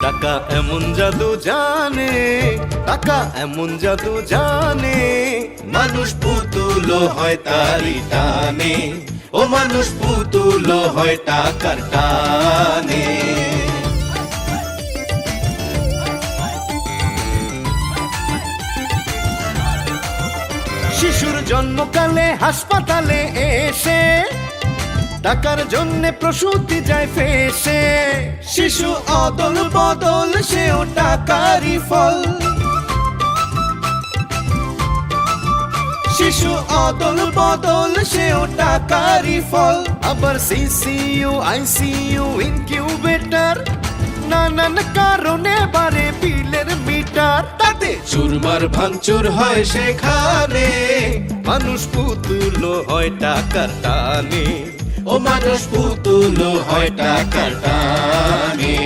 টাকা এমন জাদু জানে, টাকা এমন জাদু জানে, মানুষ পুতুল হয় তারি টানে, ও মানুষ পুতুল হয় টাকার টানে। শিশুর জন্মকালে হাসপাতালে এসে টাকার জন্যে প্রসূতি যায় ফেসে। শিশু অদল বদল সেও টাকারই ফল, শিশু অদল বদল সেও টাকারই ফল। আবার সিসিইউ আইসিইউ ইনকিউবেটর, নানান কারণে বাড়ে বিলের মিটার। তাতে চুরমার ভাঙচুর হয় সেখানে, মানুষ পুতুল হয় টাকার টানে, ও মানুষ পুতুল হয় টাকার টানে।